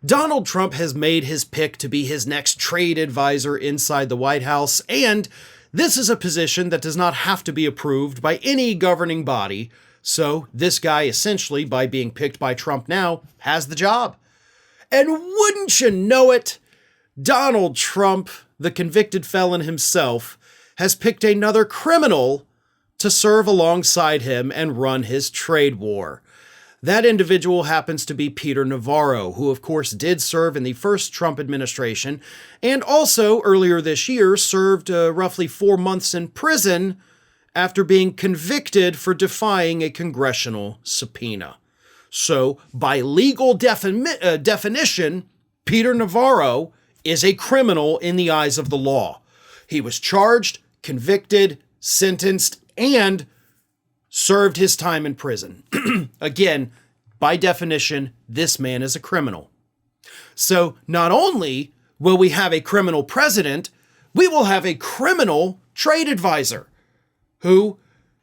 Donald Trump has made his pick to be his next trade advisor inside the White House, and this is a position that does not have to be approved by any governing body, so this guy essentially, by being picked by Trump now, has the job. And wouldn't you know it, Donald Trump, the convicted felon himself, has picked another criminal to serve alongside him and run his trade war. That individual happens to be Peter Navarro, who of course did serve in the first Trump administration, and also earlier this year served roughly 4 months in prison after being convicted for defying a congressional subpoena. So, by legal definition, Peter Navarro is a criminal in the eyes of the law. He was charged, convicted, sentenced, and served his time in prison. Again, by definition, this man is a criminal. So not only will we have a criminal president, we will have a criminal trade advisor who,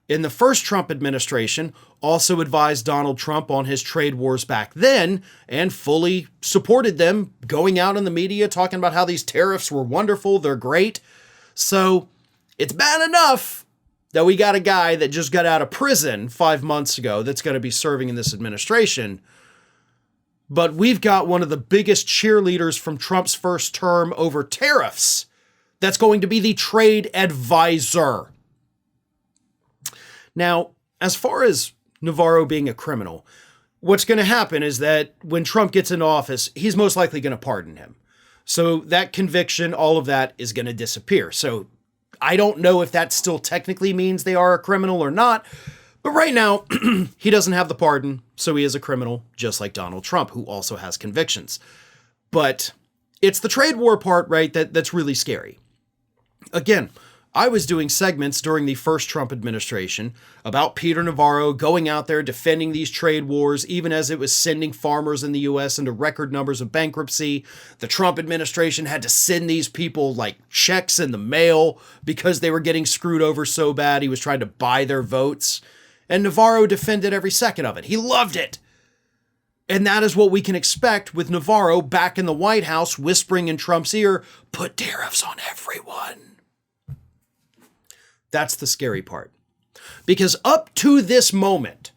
in the first Trump administration, also advised Donald Trump on his trade wars back then and fully supported them, going out in the media talking about how these tariffs were wonderful, they're great. So it's bad enough that we got a guy that just got out of prison 5 months ago that's going to be serving in this administration. But we've got one of the biggest cheerleaders from Trump's first term over tariffs that's going to be the trade advisor. Now, as far as Navarro being a criminal, what's going to happen is that when Trump gets into office, he's most likely going to pardon him. So that conviction, all of that is going to disappear. So I don't know if that still technically means they are a criminal or not, but right now he doesn't have the pardon, so he is a criminal, just like Donald Trump, who also has convictions. But it's the trade war part, right, that's really scary. Again, I was doing segments during the first Trump administration about Peter Navarro going out there defending these trade wars, even as it was sending farmers in the U.S. into record numbers of bankruptcy. The Trump administration had to send these people like checks in the mail because they were getting screwed over so bad. He was trying to buy their votes. And Navarro defended every second of it. He loved it. And that is what we can expect with Navarro back in the White House whispering in Trump's ear, "Put tariffs on everyone." That's the scary part. Because up to this moment,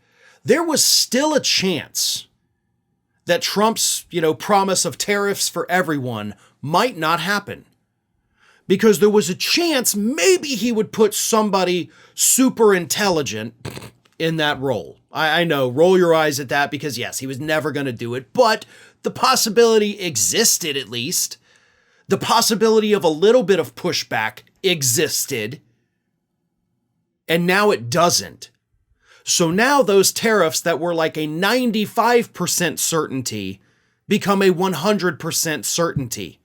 there was still a chance that Trump's, promise of tariffs for everyone might not happen. Because there was a chance maybe he would put somebody super intelligent in that role. I know, roll your eyes at that because yes, he was never going to do it, but the possibility existed at least. The possibility of a little bit of pushback existed. And now it doesn't. So now those tariffs that were like a 95% certainty become a 100% certainty.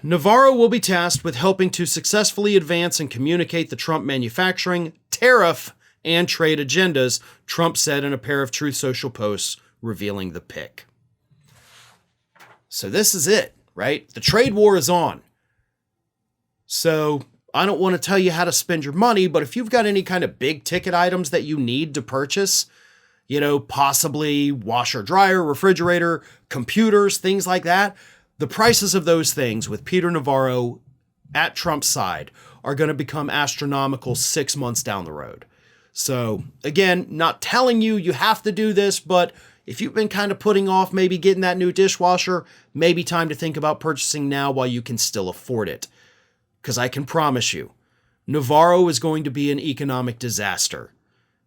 Navarro will be tasked with helping to successfully advance and communicate the Trump manufacturing, tariff, and trade agendas, Trump said in a pair of Truth Social posts revealing the pick. So this is it, right? The trade war is on. So I don't want to tell you how to spend your money, but if you've got any kind of big ticket items that you need to purchase, possibly washer, dryer, refrigerator, computers, things like that, the prices of those things with Peter Navarro at Trump's side are going to become astronomical 6 months down the road. So again, not telling you have to do this, but if you've been kind of putting off maybe getting that new dishwasher, maybe time to think about purchasing now while you can still afford it. Because I can promise you, Navarro is going to be an economic disaster,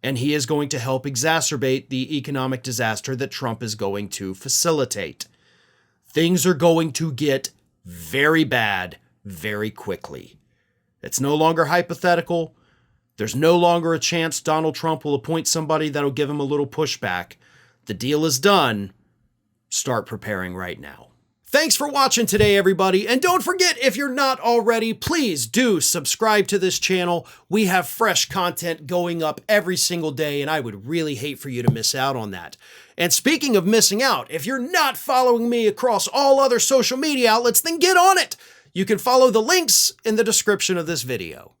and he is going to help exacerbate the economic disaster that Trump is going to facilitate. Things are going to get very bad very quickly. It's no longer hypothetical. There's no longer a chance Donald Trump will appoint somebody that'll give him a little pushback. The deal is done. Start preparing right now. Thanks for watching today, everybody. And don't forget, if you're not already, please do subscribe to this channel. We have fresh content going up every single day, and I would really hate for you to miss out on that. And speaking of missing out, if you're not following me across all other social media outlets, then get on it. You can follow the links in the description of this video.